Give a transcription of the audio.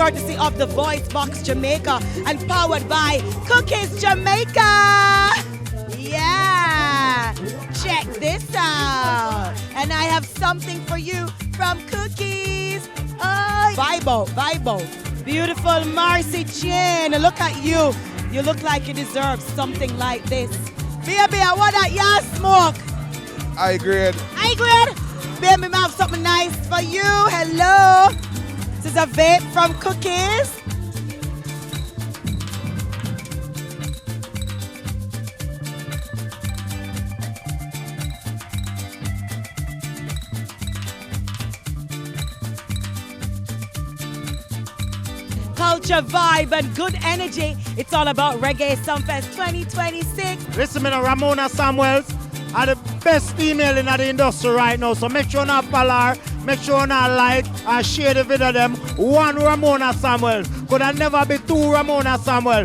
courtesy of the Voice Box Jamaica and powered by Cookies Jamaica. Yeah, check this out. And I have something for you from Cookies. Oh, Vibo. Beautiful Marcy Chin. Look at you. You look like you deserve something like this. Baby, I want that y'all smoke. I agree. Baby, I have something nice for you. Hello. This is a vape from Cookies. Culture, vibe, and good energy. It's all about Reggae Sumfest 2026. Listen, me, Ramona Samuels are the best female in the industry right now. So make sure you follow her, make sure you like and share the video of them. One Ramona Samuels. Could have never be two Ramona Samuels.